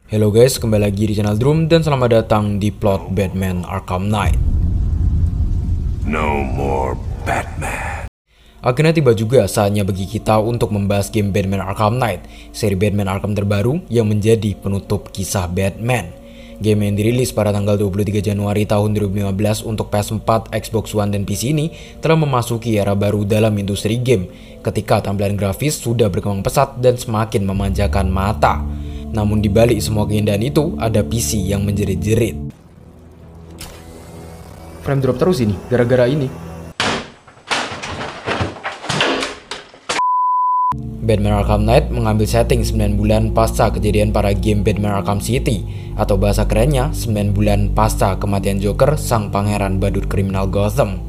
Halo guys, kembali lagi di channel Drum dan selamat datang di plot Batman Arkham Knight. No more Batman. Akhirnya tiba juga saatnya bagi kita untuk membahas game Batman Arkham Knight, seri Batman Arkham terbaru yang menjadi penutup kisah Batman. Game yang dirilis pada tanggal 23 Januari tahun 2015 untuk PS4, Xbox One, dan PC ini telah memasuki era baru dalam industri game ketika tampilan grafis sudah berkembang pesat dan semakin memanjakan mata. Namun di balik semua keindahan itu, ada PC yang menjerit-jerit. Frame drop terus ini, gara-gara ini. Batman Arkham Knight mengambil setting 9 bulan pasca kejadian pada game Batman Arkham City, atau bahasa kerennya 9 bulan pasca kematian Joker, sang pangeran badut kriminal Gotham.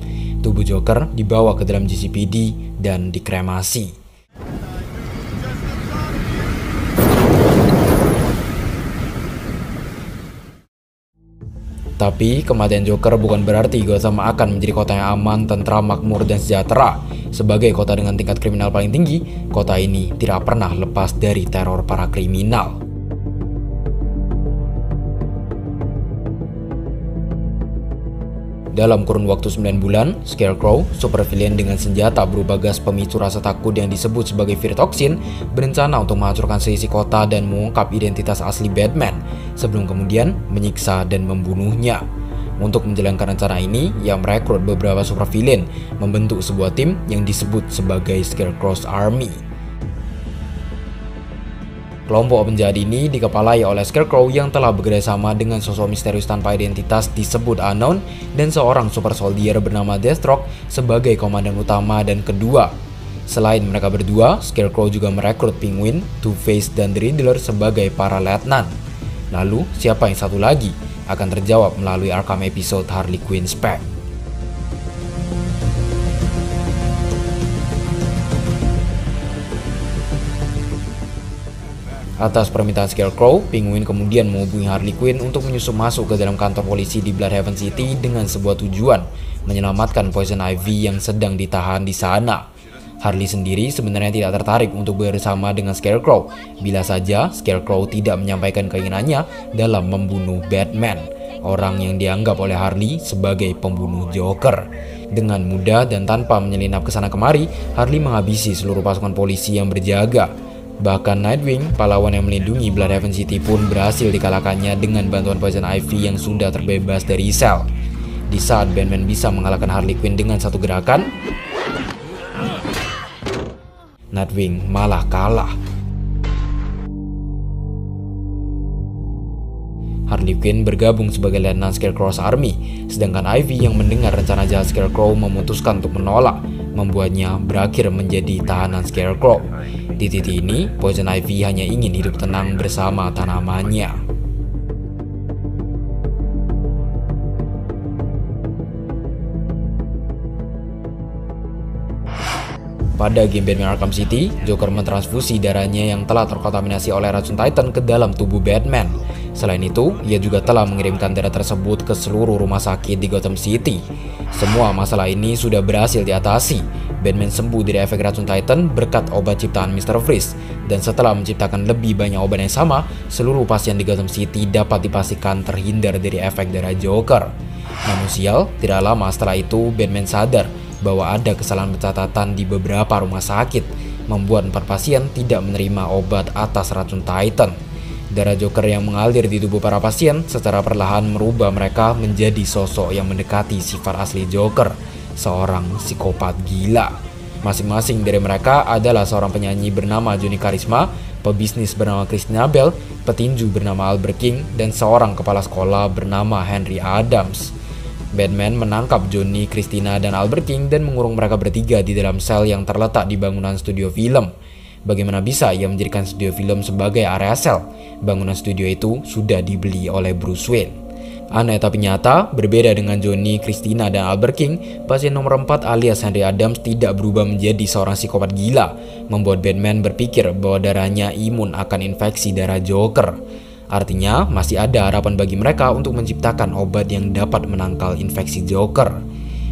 Tubuh Joker dibawa ke dalam GCPD dan dikremasi. Tapi kematian Joker bukan berarti Gotham akan menjadi kota yang aman, tentram, makmur, dan sejahtera. Sebagai kota dengan tingkat kriminal paling tinggi, kota ini tidak pernah lepas dari teror para kriminal. Dalam kurun waktu 9 bulan, Scarecrow, supervillain dengan senjata berupa gas pemicu rasa takut yang disebut sebagai Fear Toxin, berencana untuk menghancurkan seisi kota dan mengungkap identitas asli Batman, sebelum kemudian menyiksa dan membunuhnya. Untuk menjalankan rencana ini, ia merekrut beberapa supervillain, membentuk sebuah tim yang disebut sebagai Scarecrow's Army. Kelompok penjahat ini dikepalai oleh Scarecrow yang telah bekerjasama dengan sosok misterius tanpa identitas disebut Unknown dan seorang super soldier bernama Deathstroke sebagai komandan utama dan kedua. Selain mereka berdua, Scarecrow juga merekrut Penguin, Two-Face, dan The Riddler sebagai para letnan. Lalu, siapa yang satu lagi? Akan terjawab melalui Arkham episode Harley Quinn Spec. Atas permintaan Scarecrow, Penguin kemudian menghubungi Harley Quinn untuk menyusup masuk ke dalam kantor polisi di Bloodhaven City dengan sebuah tujuan, menyelamatkan Poison Ivy yang sedang ditahan di sana. Harley sendiri sebenarnya tidak tertarik untuk bersama dengan Scarecrow, bila saja Scarecrow tidak menyampaikan keinginannya dalam membunuh Batman, orang yang dianggap oleh Harley sebagai pembunuh Joker. Dengan mudah dan tanpa menyelinap ke sana kemari, Harley menghabisi seluruh pasukan polisi yang berjaga. Bahkan Nightwing, pahlawan yang melindungi Bloodhaven City pun berhasil dikalahkannya dengan bantuan Poison Ivy yang sudah terbebas dari sel. Di saat Batman bisa mengalahkan Harley Quinn dengan satu gerakan, Nightwing malah kalah. Harley Quinn bergabung sebagai letnan Scarecrow's Army, sedangkan Ivy yang mendengar rencana jahat Scarecrow memutuskan untuk menolak, membuatnya berakhir menjadi tahanan Scarecrow. Di titik ini, Poison Ivy hanya ingin hidup tenang bersama tanamannya. Pada game Batman Arkham City, Joker mentransfusi darahnya yang telah terkontaminasi oleh racun Titan ke dalam tubuh Batman. Selain itu, ia juga telah mengirimkan darah tersebut ke seluruh rumah sakit di Gotham City. Semua masalah ini sudah berhasil diatasi. Batman sembuh dari efek racun Titan berkat obat ciptaan Mr. Freeze. Dan setelah menciptakan lebih banyak obat yang sama, seluruh pasien di Gotham City dapat dipastikan terhindar dari efek darah Joker. Namun sial, tidak lama setelah itu Batman sadar bahwa ada kesalahan pencatatan di beberapa rumah sakit, membuat 4 pasien tidak menerima obat atas racun Titan. Darah Joker yang mengalir di tubuh para pasien secara perlahan merubah mereka menjadi sosok yang mendekati sifat asli Joker, seorang psikopat gila. Masing-masing dari mereka adalah seorang penyanyi bernama Johnny Charisma, pebisnis bernama Christina Bell, petinju bernama Albert King, dan seorang kepala sekolah bernama Henry Adams. Batman menangkap Johnny, Christina, dan Albert King dan mengurung mereka bertiga di dalam sel yang terletak di bangunan studio film. Bagaimana bisa ia menjadikan studio film sebagai area sel? Bangunan studio itu sudah dibeli oleh Bruce Wayne. Aneh tapi nyata, berbeda dengan Johnny, Christina, dan Albert King, pasien nomor 4 alias Henry Adams tidak berubah menjadi seorang psikopat gila, membuat Batman berpikir bahwa darahnya imun akan infeksi darah Joker. Artinya, masih ada harapan bagi mereka untuk menciptakan obat yang dapat menangkal infeksi Joker.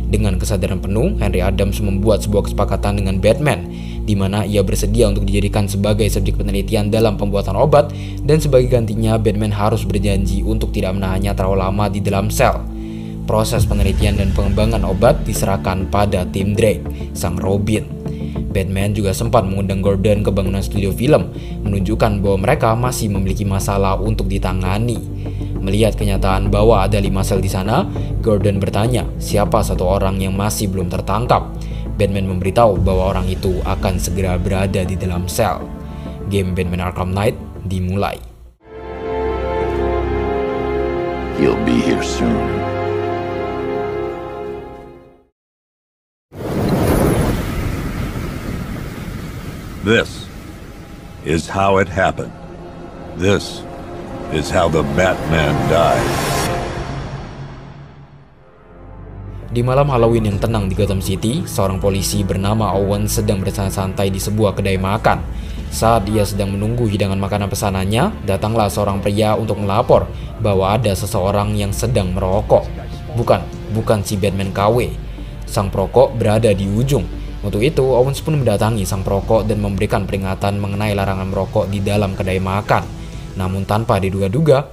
Dengan kesadaran penuh, Henry Adams membuat sebuah kesepakatan dengan Batman. di mana ia bersedia untuk dijadikan sebagai subjek penelitian dalam pembuatan obat, dan sebagai gantinya Batman harus berjanji untuk tidak menahannya terlalu lama di dalam sel. Proses penelitian dan pengembangan obat diserahkan pada tim Drake, sang Robin. Batman juga sempat mengundang Gordon ke bangunan studio film, menunjukkan bahwa mereka masih memiliki masalah untuk ditangani. Melihat kenyataan bahwa ada 5 sel di sana, Gordon bertanya siapa satu orang yang masih belum tertangkap. Batman memberitahu bahwa orang itu akan segera berada di dalam sel. Game Batman Arkham Knight dimulai. He'll be here soon. This is how it happened. This is how the Batman died. Di malam Halloween yang tenang di Gotham City, seorang polisi bernama Owen sedang bersantai-santai di sebuah kedai makan. Saat dia sedang menunggu hidangan makanan pesanannya, datanglah seorang pria untuk melapor bahwa ada seseorang yang sedang merokok. Bukan si Batman KW. Sang perokok berada di ujung. Untuk itu, Owens pun mendatangi sang perokok dan memberikan peringatan mengenai larangan merokok di dalam kedai makan. Namun tanpa diduga-duga,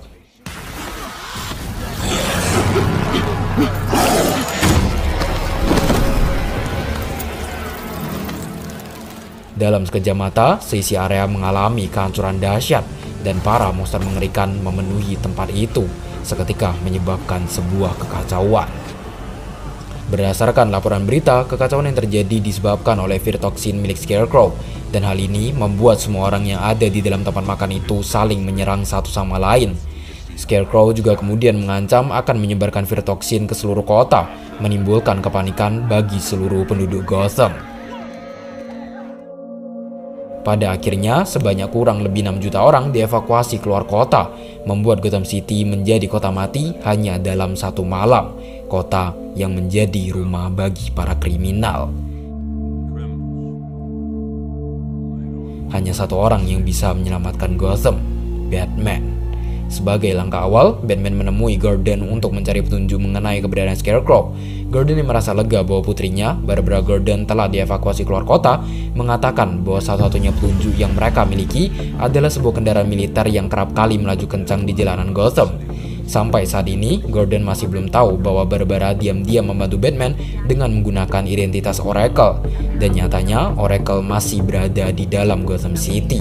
dalam sekejap mata, seisi area mengalami kehancuran dahsyat dan para monster mengerikan memenuhi tempat itu, seketika menyebabkan sebuah kekacauan. Berdasarkan laporan berita, kekacauan yang terjadi disebabkan oleh virtoksin milik Scarecrow, dan hal ini membuat semua orang yang ada di dalam tempat makan itu saling menyerang satu sama lain. Scarecrow juga kemudian mengancam akan menyebarkan virtoksin ke seluruh kota, menimbulkan kepanikan bagi seluruh penduduk Gotham. Pada akhirnya, sebanyak kurang lebih 6 juta orang dievakuasi keluar kota, membuat Gotham City menjadi kota mati hanya dalam satu malam, kota yang menjadi rumah bagi para kriminal. Hanya satu orang yang bisa menyelamatkan Gotham, Batman. Sebagai langkah awal, Batman menemui Gordon untuk mencari petunjuk mengenai keberadaan Scarecrow. Gordon yang merasa lega bahwa putrinya, Barbara Gordon, telah dievakuasi keluar kota, mengatakan bahwa satu-satunya petunjuk yang mereka miliki adalah sebuah kendaraan militer yang kerap kali melaju kencang di jalanan Gotham. Sampai saat ini, Gordon masih belum tahu bahwa Barbara diam-diam membantu Batman dengan menggunakan identitas Oracle, dan nyatanya Oracle masih berada di dalam Gotham City.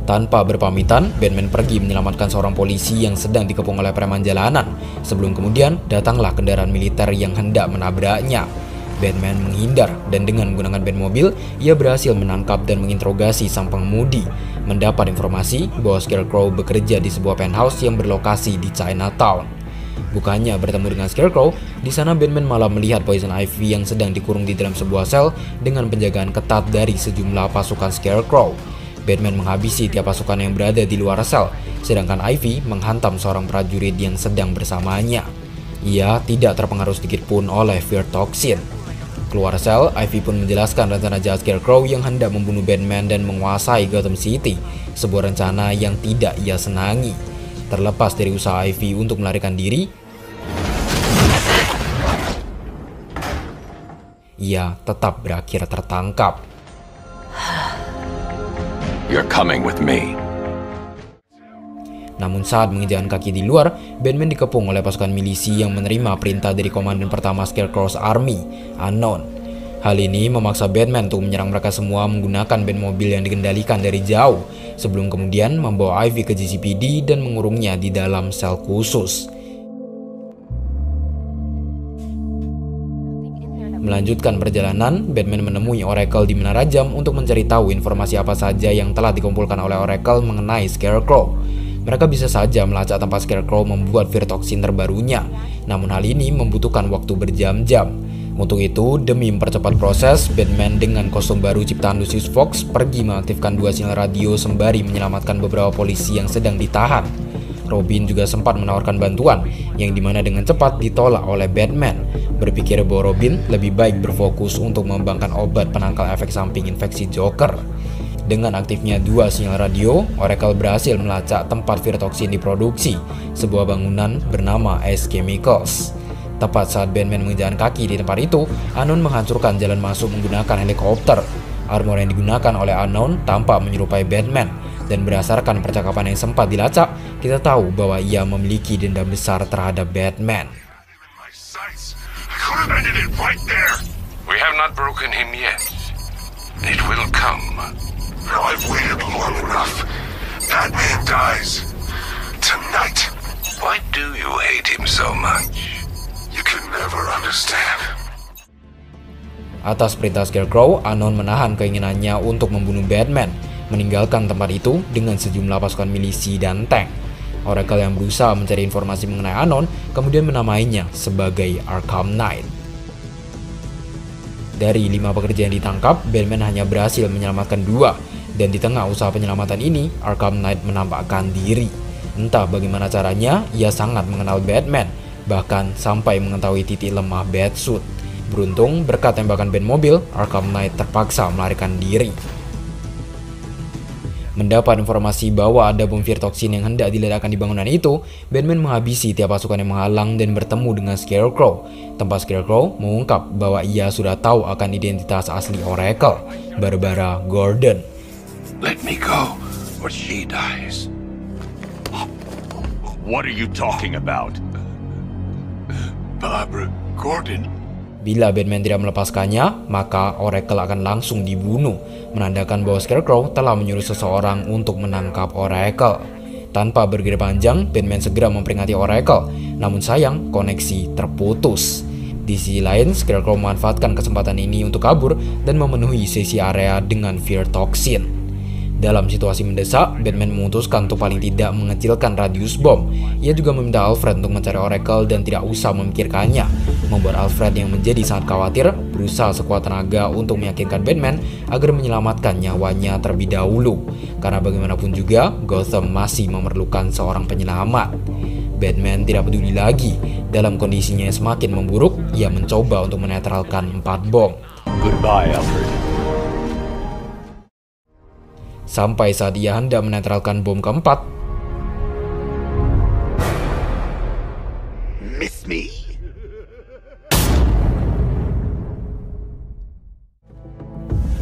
Tanpa berpamitan, Batman pergi menyelamatkan seorang polisi yang sedang dikepung oleh preman jalanan. Sebelum kemudian, datanglah kendaraan militer yang hendak menabraknya. Batman menghindar, dan dengan menggunakan Batmobile, ia berhasil menangkap dan menginterogasi sang pengemudi. Mendapat informasi bahwa Scarecrow bekerja di sebuah penthouse yang berlokasi di Chinatown. Bukannya bertemu dengan Scarecrow, di sana Batman malah melihat Poison Ivy yang sedang dikurung di dalam sebuah sel dengan penjagaan ketat dari sejumlah pasukan Scarecrow. Batman menghabisi tiap pasukan yang berada di luar sel, sedangkan Ivy menghantam seorang prajurit yang sedang bersamanya. Ia tidak terpengaruh sedikit pun oleh virtoksin. Keluar sel, Ivy pun menjelaskan rencana jahat Scarecrow yang hendak membunuh Batman dan menguasai Gotham City, sebuah rencana yang tidak ia senangi. Terlepas dari usaha Ivy untuk melarikan diri, ia tetap berakhir tertangkap. You're coming with me. Namun saat menginjakkan kaki di luar, Batman dikepung oleh pasukan milisi yang menerima perintah dari komandan pertama Scarecrow's Army, Unknown. Hal ini memaksa Batman untuk menyerang mereka semua menggunakan Batmobile yang dikendalikan dari jauh, sebelum kemudian membawa Ivy ke GCPD dan mengurungnya di dalam sel khusus. Melanjutkan perjalanan, Batman menemui Oracle di Menara Jam untuk mencari tahu informasi apa saja yang telah dikumpulkan oleh Oracle mengenai Scarecrow. Mereka bisa saja melacak tempat Scarecrow membuat virtoksin terbarunya, namun hal ini membutuhkan waktu berjam-jam. Untuk itu, demi mempercepat proses, Batman dengan kostum baru ciptaan Lucius Fox pergi mengaktifkan 2 sinyal radio sembari menyelamatkan beberapa polisi yang sedang ditahan. Robin juga sempat menawarkan bantuan, yang dimana dengan cepat ditolak oleh Batman. Berpikir bahwa Robin lebih baik berfokus untuk mengembangkan obat penangkal efek samping infeksi Joker. Dengan aktifnya 2 sinyal radio, Oracle berhasil melacak tempat virtoksin diproduksi, sebuah bangunan bernama Ace Chemicals. Tepat saat Batman menginjakkan kaki di tempat itu, Unknown menghancurkan jalan masuk menggunakan helikopter. Armor yang digunakan oleh Unknown tampak menyerupai Batman, dan berdasarkan percakapan yang sempat dilacak, kita tahu bahwa ia memiliki dendam besar terhadap Batman. We have not broken him yet. It will come. Now I've waited long enough. Batman dies tonight. Why do you hate him so much? You can never understand. Atas perintah Scarecrow, Unknown menahan keinginannya untuk membunuh Batman, meninggalkan tempat itu dengan sejumlah pasukan milisi dan tank. Oracle yang berusaha mencari informasi mengenai Unknown kemudian menamainya sebagai Arkham Knight. Dari 5 pekerja yang ditangkap, Batman hanya berhasil menyelamatkan 2, dan di tengah usaha penyelamatan ini, Arkham Knight menampakkan diri. Entah bagaimana caranya, ia sangat mengenal Batman, bahkan sampai mengetahui titik lemah Batsuit. Beruntung, berkat tembakan Batmobile, Arkham Knight terpaksa melarikan diri. Mendapat informasi bahwa ada bom Fear-Toxin yang hendak diledakkan di bangunan itu, Batman menghabisi tiap pasukan yang menghalang dan bertemu dengan Scarecrow. Tempat Scarecrow mengungkap bahwa ia sudah tahu akan identitas asli Oracle, Barbara Gordon. Let me go, or she dies. What are you talking about? Barbara Gordon. Bila Batman tidak melepaskannya, maka Oracle akan langsung dibunuh, menandakan bahwa Scarecrow telah menyuruh seseorang untuk menangkap Oracle. Tanpa berpikir panjang, Batman segera memperingati Oracle, namun sayang koneksi terputus. Di sisi lain, Scarecrow memanfaatkan kesempatan ini untuk kabur dan memenuhi sisi area dengan Fear-Toxin. Dalam situasi mendesak, Batman memutuskan untuk paling tidak mengecilkan radius bom. Ia juga meminta Alfred untuk mencari Oracle dan tidak usah memikirkannya, membuat Alfred yang menjadi sangat khawatir berusaha sekuat tenaga untuk meyakinkan Batman agar menyelamatkan nyawanya terlebih dahulu. Karena bagaimanapun juga, Gotham masih memerlukan seorang penyelamat. Batman tidak peduli lagi. Dalam kondisinya yang semakin memburuk, ia mencoba untuk menetralkan 4 bom. Goodbye, Alfred. Sampai saat ia hendak menetralkan bom keempat, Miss me?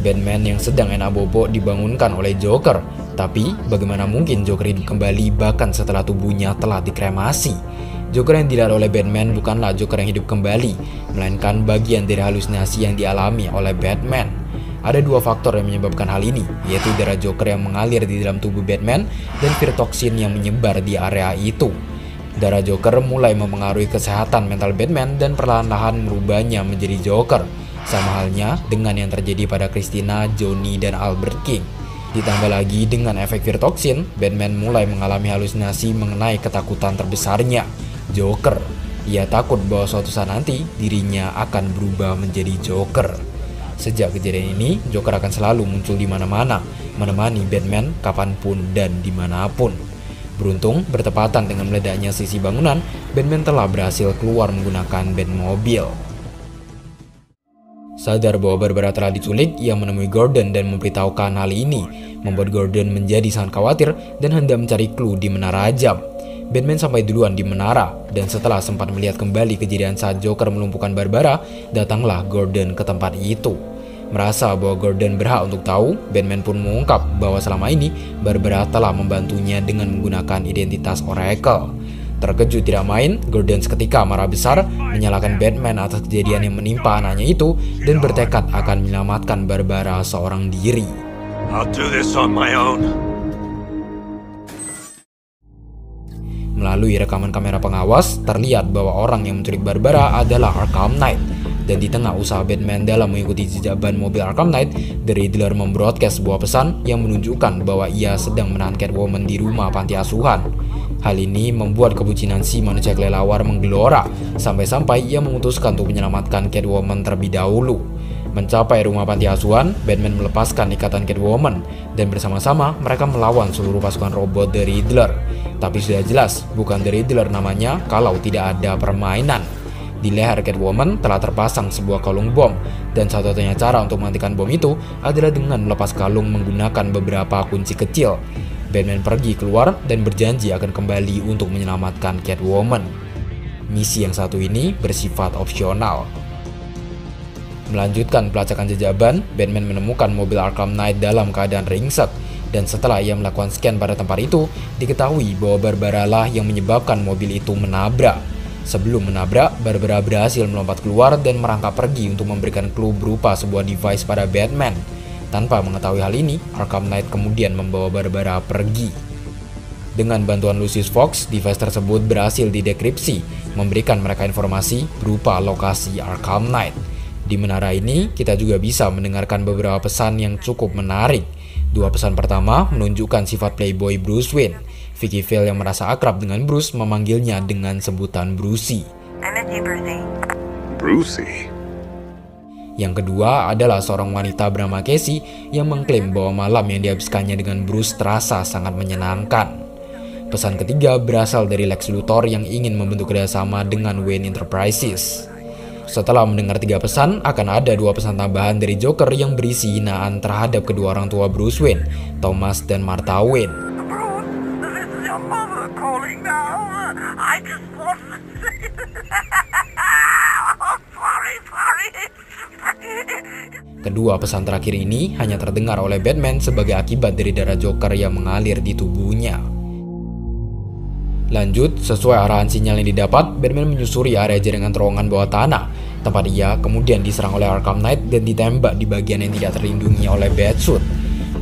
Batman yang sedang enak bobo dibangunkan oleh Joker. Tapi bagaimana mungkin Joker hidup kembali bahkan setelah tubuhnya telah dikremasi? Joker yang dilihat oleh Batman bukanlah Joker yang hidup kembali, melainkan bagian dari halusinasi yang dialami oleh Batman. Ada 2 faktor yang menyebabkan hal ini, yaitu darah Joker yang mengalir di dalam tubuh Batman dan Fear-Toxin yang menyebar di area itu. Darah Joker mulai mempengaruhi kesehatan mental Batman dan perlahan-lahan merubahnya menjadi Joker, sama halnya dengan yang terjadi pada Christina, Johnny, dan Albert King. Ditambah lagi dengan efek Fear-Toxin, Batman mulai mengalami halusinasi mengenai ketakutan terbesarnya, Joker. Ia takut bahwa suatu saat nanti dirinya akan berubah menjadi Joker. Sejak kejadian ini, Joker akan selalu muncul di mana-mana, menemani Batman kapanpun dan dimanapun. Beruntung, bertepatan dengan meledaknya sisi bangunan, Batman telah berhasil keluar menggunakan Batmobile. Sadar bahwa Barbara telah diculik, ia menemui Gordon dan memberitahukan hal ini, membuat Gordon menjadi sangat khawatir dan hendak mencari clue di menara jam. Batman sampai duluan di menara, dan setelah sempat melihat kembali kejadian saat Joker melumpuhkan Barbara, datanglah Gordon ke tempat itu. Merasa bahwa Gordon berhak untuk tahu, Batman pun mengungkap bahwa selama ini Barbara telah membantunya dengan menggunakan identitas Oracle. Terkejut tidak main, Gordon seketika marah besar, menyalahkan Batman atas kejadian yang menimpa anaknya itu, dan bertekad akan menyelamatkan Barbara seorang diri. I'll do this on my own. Melalui rekaman kamera pengawas, terlihat bahwa orang yang menculik Barbara adalah Arkham Knight. Dan di tengah usaha Batman dalam mengikuti jejak ban mobil Arkham Knight, The Riddler membroadcast sebuah pesan yang menunjukkan bahwa ia sedang menahan Catwoman di rumah panti asuhan. Hal ini membuat kebucinan si manusia kelelawar menggelora, sampai-sampai ia memutuskan untuk menyelamatkan Catwoman terlebih dahulu. Mencapai rumah panti asuhan, Batman melepaskan ikatan Catwoman, dan bersama-sama mereka melawan seluruh pasukan robot The Riddler. Tapi sudah jelas, bukan The Riddler namanya kalau tidak ada permainan. Di leher Catwoman telah terpasang sebuah kalung bom, dan satu-satunya cara untuk menghentikan bom itu adalah dengan melepas kalung menggunakan beberapa kunci kecil. Batman pergi keluar dan berjanji akan kembali untuk menyelamatkan Catwoman. Misi yang satu ini bersifat opsional. Melanjutkan pelacakan jejaban, Batman menemukan mobil Arkham Knight dalam keadaan ringsek. Dan setelah ia melakukan scan pada tempat itu, diketahui bahwa Barbara lah yang menyebabkan mobil itu menabrak. Sebelum menabrak, Barbara berhasil melompat keluar dan merangkak pergi untuk memberikan clue berupa sebuah device pada Batman. Tanpa mengetahui hal ini, Arkham Knight kemudian membawa Barbara pergi. Dengan bantuan Lucius Fox, device tersebut berhasil didekripsi, memberikan mereka informasi berupa lokasi Arkham Knight. Di menara ini, kita juga bisa mendengarkan beberapa pesan yang cukup menarik. Dua pesan pertama menunjukkan sifat playboy Bruce Wayne. Vicky Vale yang merasa akrab dengan Bruce memanggilnya dengan sebutan Brucey. Brucey? Yang kedua adalah seorang wanita bernama Casey yang mengklaim bahwa malam yang dihabiskannya dengan Bruce terasa sangat menyenangkan. Pesan ketiga berasal dari Lex Luthor yang ingin membentuk kerjasama dengan Wayne Enterprises. Setelah mendengar 3 pesan, akan ada 2 pesan tambahan dari Joker yang berisi hinaan terhadap kedua orang tua Bruce Wayne, Thomas dan Martha Wayne. Kedua pesan terakhir ini hanya terdengar oleh Batman sebagai akibat dari darah Joker yang mengalir di tubuhnya. Lanjut, sesuai arahan sinyal yang didapat, Batman menyusuri area jaringan terowongan bawah tanah. Tempat ia kemudian diserang oleh Arkham Knight dan ditembak di bagian yang tidak terlindungi oleh Batsuit.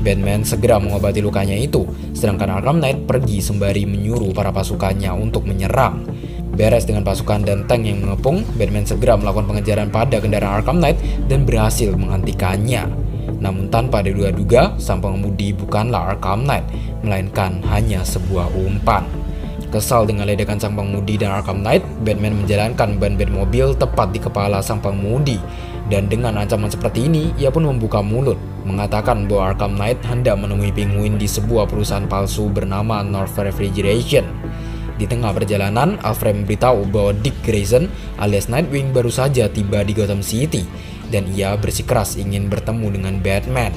Batman segera mengobati lukanya itu, sedangkan Arkham Knight pergi sembari menyuruh para pasukannya untuk menyerang. Beres dengan pasukan dan tank yang mengepung, Batman segera melakukan pengejaran pada kendaraan Arkham Knight dan berhasil menghentikannya. Namun tanpa diduga-duga, sang pengemudi bukanlah Arkham Knight, melainkan hanya sebuah umpan. Kesal dengan ledakan sang pengemudi dan Arkham Knight, Batman menjalankan ban Batmobile tepat di kepala sang pengemudi. Dan dengan ancaman seperti ini, ia pun membuka mulut, mengatakan bahwa Arkham Knight hendak menemui Penguin di sebuah perusahaan palsu bernama North Refrigeration. Di tengah perjalanan, Alfred memberitahu bahwa Dick Grayson alias Nightwing baru saja tiba di Gotham City, dan ia bersikeras ingin bertemu dengan Batman.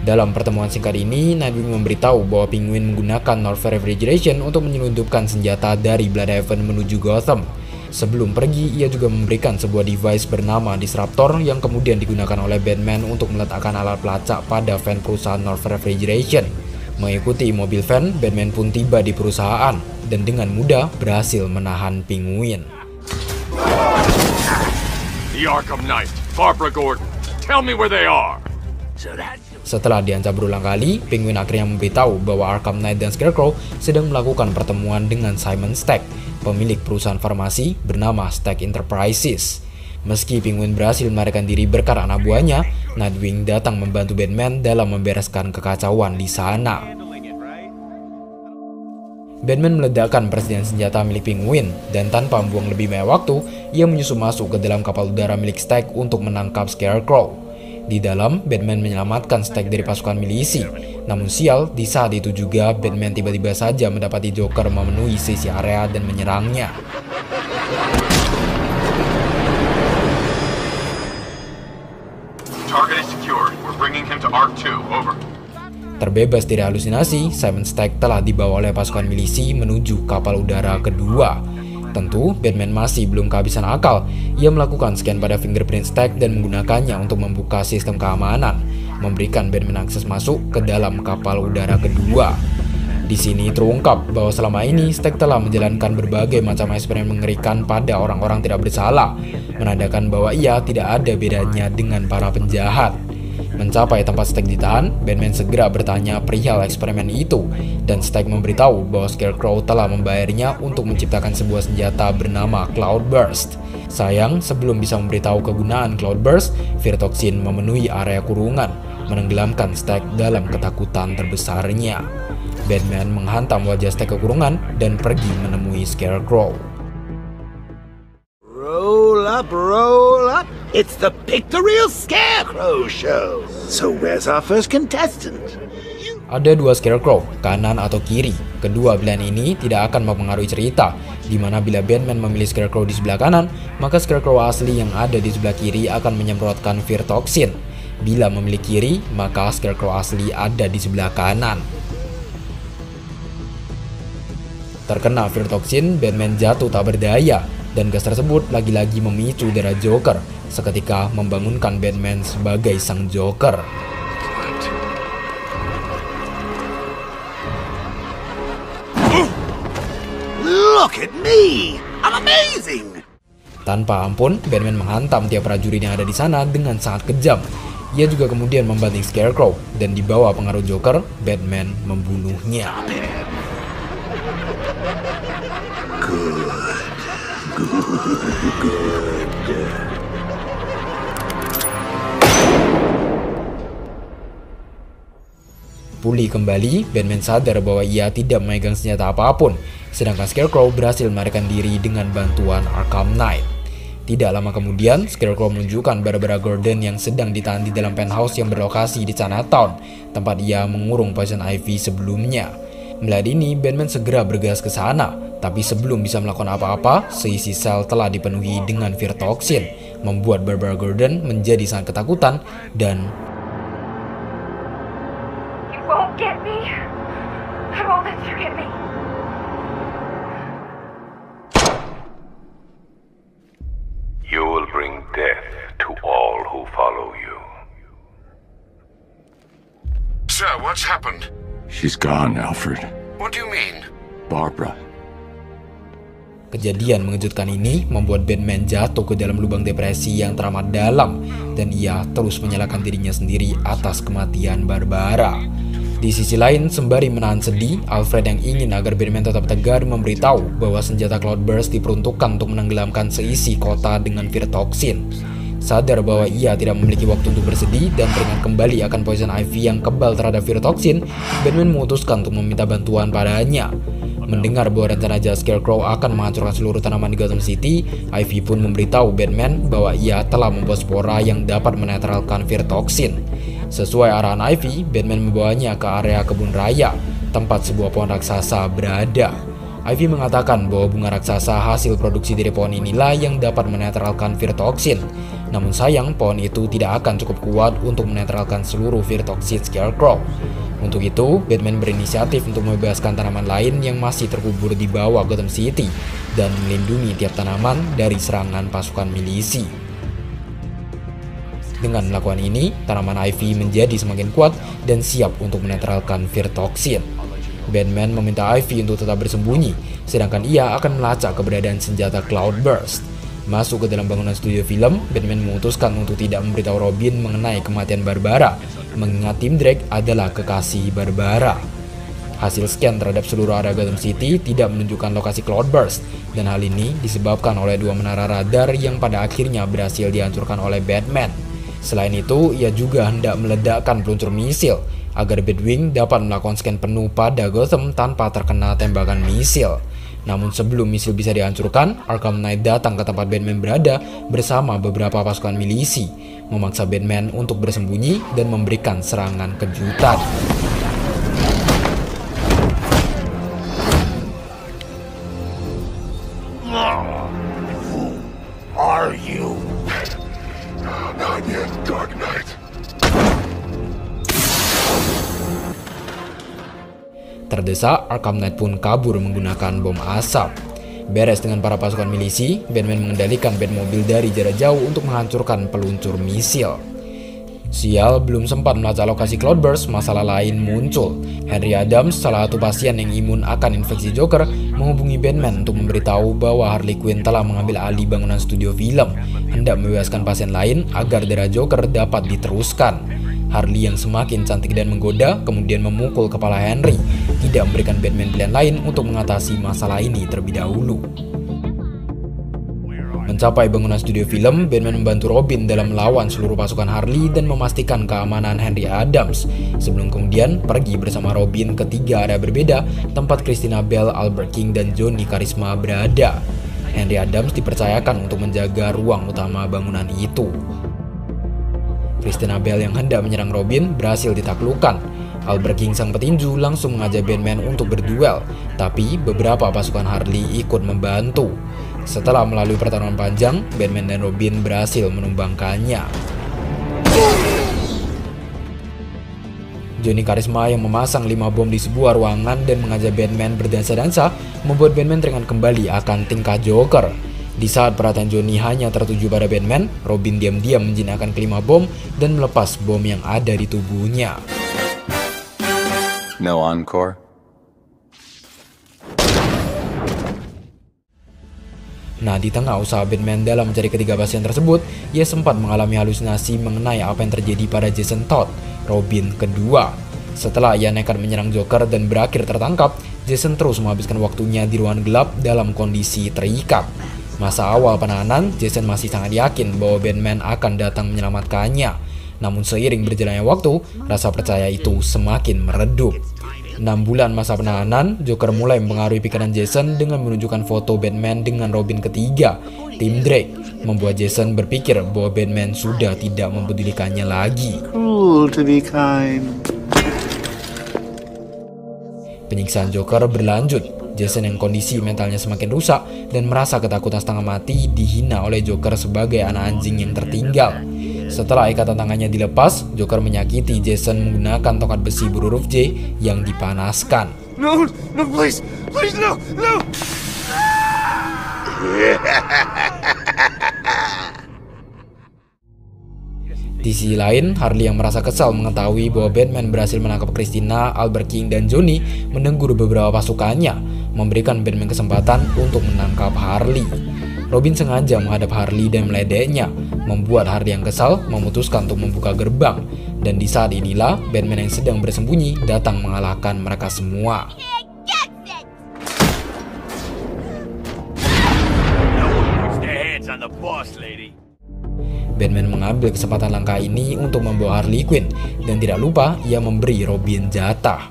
Dalam pertemuan singkat ini, Nightwing memberitahu bahwa Penguin menggunakan North Refrigeration untuk menyelundupkan senjata dari Bloodhaven menuju Gotham. Sebelum pergi, ia juga memberikan sebuah device bernama Disruptor yang kemudian digunakan oleh Batman untuk meletakkan alat pelacak pada van perusahaan North Refrigeration. Mengikuti mobil van, Batman pun tiba di perusahaan dan dengan mudah berhasil menahan Penguin. The Arkham Knight, Barbara Gordon. Tell me where they are. Setelah diancam berulang kali, Penguin akhirnya memberitahu bahwa Arkham Knight dan Scarecrow sedang melakukan pertemuan dengan Simon Stagg, pemilik perusahaan farmasi bernama Stagg Enterprises. Meski Penguin berhasil melarikan diri berkat anak buahnya, Nightwing datang membantu Batman dalam membereskan kekacauan di sana. Batman meledakkan persediaan senjata milik Penguin, dan tanpa membuang lebih banyak waktu, ia menyusup masuk ke dalam kapal udara milik Stagg untuk menangkap Scarecrow. Di dalam, Batman menyelamatkan Stagg dari pasukan milisi. Namun sial, di saat itu juga Batman tiba-tiba saja mendapati Joker memenuhi sisi area dan menyerangnya. Target is secured. We're bringing him to Arc 2. Over. Terbebas dari halusinasi, Simon Stagg telah dibawa oleh pasukan milisi menuju kapal udara kedua. Tentu, Batman masih belum kehabisan akal. Ia melakukan scan pada fingerprint Stagg dan menggunakannya untuk membuka sistem keamanan, memberikan Batman akses masuk ke dalam kapal udara kedua. Di sini terungkap bahwa selama ini Stagg telah menjalankan berbagai macam eksperimen mengerikan pada orang-orang tidak bersalah, menandakan bahwa ia tidak ada bedanya dengan para penjahat. Mencapai tempat Stagg ditahan, Batman segera bertanya perihal eksperimen itu, dan Stagg memberitahu bahwa Scarecrow telah membayarnya untuk menciptakan sebuah senjata bernama Cloudburst. Sayang, sebelum bisa memberitahu kegunaan Cloudburst, Fear-Toxin memenuhi area kurungan, menenggelamkan Stagg dalam ketakutan terbesarnya. Batman menghantam wajah Stagg ke kurungan dan pergi menemui Scarecrow. Roll up. It's the Pictorial Scarecrow Show. So where's our first contestant? Ada dua Scarecrow, kanan atau kiri. Kedua pilihan ini tidak akan mempengaruhi cerita, di mana bila Batman memilih Scarecrow di sebelah kanan, maka Scarecrow asli yang ada di sebelah kiri akan menyemprotkan Fear-Toxin. Bila memilih kiri, maka Scarecrow asli ada di sebelah kanan. Terkena Fear-Toxin, Batman jatuh tak berdaya. Dan gas tersebut lagi-lagi memicu darah Joker, seketika membangunkan Batman sebagai sang Joker. Look at me! I'm amazing! Tanpa ampun, Batman menghantam tiap prajurit yang ada di sana dengan sangat kejam. Ia juga kemudian membanting Scarecrow, dan di bawah pengaruh Joker, Batman membunuhnya. Pulih kembali, Batman sadar bahwa ia tidak memegang senjata apapun, sedangkan Scarecrow berhasil melarikan diri dengan bantuan Arkham Knight. Tidak lama kemudian, Scarecrow menunjukkan Barbara Gordon yang sedang ditahan di dalam penthouse yang berlokasi di Chinatown, tempat ia mengurung Poison Ivy sebelumnya. Melihat ini, Batman segera bergegas ke sana, tapi sebelum bisa melakukan apa-apa, seisi sel telah dipenuhi dengan fear toxin, membuat Barbara Gordon menjadi sangat ketakutan dan Get me. I won't let you get me. You will bring death to all who follow you. Sir, what's happened? She's gone, Alfred. What do you mean? Barbara. Kejadian mengejutkan ini membuat Batman jatuh ke dalam lubang depresi yang teramat dalam, dan ia terus menyalahkan dirinya sendiri atas kematian Barbara. Di sisi lain, sembari menahan sedih, Alfred yang ingin agar Batman tetap tegar memberitahu bahwa senjata Cloudburst diperuntukkan untuk menenggelamkan seisi kota dengan fear toxin. Sadar bahwa ia tidak memiliki waktu untuk bersedih dan teringat kembali akan Poison Ivy yang kebal terhadap fear toxin, Batman memutuskan untuk meminta bantuan padanya. Mendengar bahwa rencana jahat Scarecrow akan menghancurkan seluruh tanaman di Gotham City, Ivy pun memberitahu Batman bahwa ia telah membuat spora yang dapat menetralkan fear toxin. Sesuai arahan Ivy, Batman membawanya ke area kebun raya, tempat sebuah pohon raksasa berada. Ivy mengatakan bahwa bunga raksasa hasil produksi dari pohon inilah yang dapat menetralkan fear toxin. Namun sayang, pohon itu tidak akan cukup kuat untuk menetralkan seluruh fear toxin Scarecrow. Untuk itu, Batman berinisiatif untuk membebaskan tanaman lain yang masih terkubur di bawah Gotham City dan melindungi tiap tanaman dari serangan pasukan milisi. Dengan melakukan ini, tanaman Ivy menjadi semakin kuat dan siap untuk menetralkan fear toxin. Batman meminta Ivy untuk tetap bersembunyi, sedangkan ia akan melacak keberadaan senjata Cloudburst. Masuk ke dalam bangunan studio film, Batman memutuskan untuk tidak memberitahu Robin mengenai kematian Barbara, mengingat Tim Drake adalah kekasih Barbara. Hasil scan terhadap seluruh area Gotham City tidak menunjukkan lokasi Cloudburst, dan hal ini disebabkan oleh dua menara radar yang pada akhirnya berhasil dihancurkan oleh Batman. Selain itu, ia juga hendak meledakkan peluncur misil agar Batwing dapat melakukan scan penuh pada Gotham tanpa terkena tembakan misil. Namun sebelum misil bisa dihancurkan, Arkham Knight datang ke tempat Batman berada bersama beberapa pasukan milisi, memaksa Batman untuk bersembunyi dan memberikan serangan kejutan. Are you? Not yet, Dark Knight. Terdesak, Arkham Knight pun kabur menggunakan bom asap. Beres dengan para pasukan milisi, Batman mengendalikan Batmobile dari jarak jauh untuk menghancurkan peluncur misil. Sial, belum sempat melacak lokasi Cloudburst, masalah lain muncul. Henry Adams, salah satu pasien yang imun akan infeksi Joker, menghubungi Batman untuk memberitahu bahwa Harley Quinn telah mengambil alih bangunan studio film, hendak membebaskan pasien lain agar darah Joker dapat diteruskan. Harley yang semakin cantik dan menggoda kemudian memukul kepala Henry, tidak memberikan Batman pilihan lain untuk mengatasi masalah ini terlebih dahulu. Mencapai bangunan studio film, Batman membantu Robin dalam melawan seluruh pasukan Harley dan memastikan keamanan Henry Adams, sebelum kemudian pergi bersama Robin ke tiga area berbeda tempat Christina Bale, Albert King, dan Johnny Charisma berada. Henry Adams dipercayakan untuk menjaga ruang utama bangunan itu. Christina Bale yang hendak menyerang Robin berhasil ditaklukkan. Albert King sang petinju langsung mengajak Batman untuk berduel, tapi beberapa pasukan Harley ikut membantu. Setelah melalui pertarungan panjang, Batman dan Robin berhasil menumbangkannya. Johnny Charisma yang memasang 5 bom di sebuah ruangan dan mengajak Batman berdansa-dansa membuat Batman teringat kembali akan tingkah Joker. Di saat perhatian Johnny hanya tertuju pada Batman, Robin diam-diam menjinakkan kelima bom dan melepas bom yang ada di tubuhnya. No encore? Nah, di tengah usaha Batman dalam mencari ketiga pasien tersebut, ia sempat mengalami halusinasi mengenai apa yang terjadi pada Jason Todd, Robin kedua. Setelah ia nekat menyerang Joker dan berakhir tertangkap, Jason terus menghabiskan waktunya di ruangan gelap dalam kondisi terikat. Masa awal penahanan, Jason masih sangat yakin bahwa Batman akan datang menyelamatkannya. Namun seiring berjalannya waktu, rasa percaya itu semakin meredup. 6 bulan masa penahanan, Joker mulai mempengaruhi pikiran Jason dengan menunjukkan foto Batman dengan Robin ketiga, Tim Drake, membuat Jason berpikir bahwa Batman sudah tidak mempedulikannya lagi. Cruel to be kind. Penyiksaan Joker berlanjut. Jason yang kondisi mentalnya semakin rusak dan merasa ketakutan setengah mati dihina oleh Joker sebagai anak anjing yang tertinggal. Setelah ikatan tangannya dilepas, Joker menyakiti Jason menggunakan tongkat besi berhuruf J yang dipanaskan. No, no, please, no, no. Di sisi lain, Harley yang merasa kesal mengetahui bahwa Batman berhasil menangkap Christina, Albert King, dan Johnny menegur beberapa pasukannya, memberikan Batman kesempatan untuk menangkap Harley. Robin sengaja menghadap Harley dan meledeknya, membuat Harley yang kesal memutuskan untuk membuka gerbang. Dan di saat inilah, Batman yang sedang bersembunyi datang mengalahkan mereka semua. Batman mengambil kesempatan langka ini untuk membawa Harley Quinn dan tidak lupa ia memberi Robin jatah.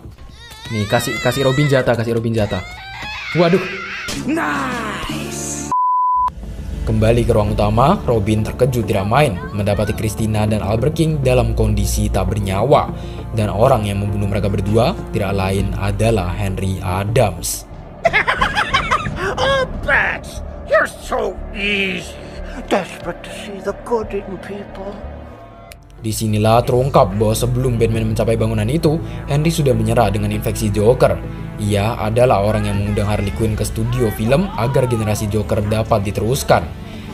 Nih, kasih Robin jatah. Waduh. Nice. Kembali ke ruang utama, Robin terkejut tidak main mendapati Christina dan Albert King dalam kondisi tak bernyawa, dan orang yang membunuh mereka berdua tidak lain adalah Henry Adams. Oh, Bats, you're so easy. Desperate to see the good in people. Disinilah terungkap bahwa sebelum Batman mencapai bangunan itu, Henry sudah menyerah dengan infeksi Joker. Ia adalah orang yang mengundang Harley Quinn ke studio film agar generasi Joker dapat diteruskan.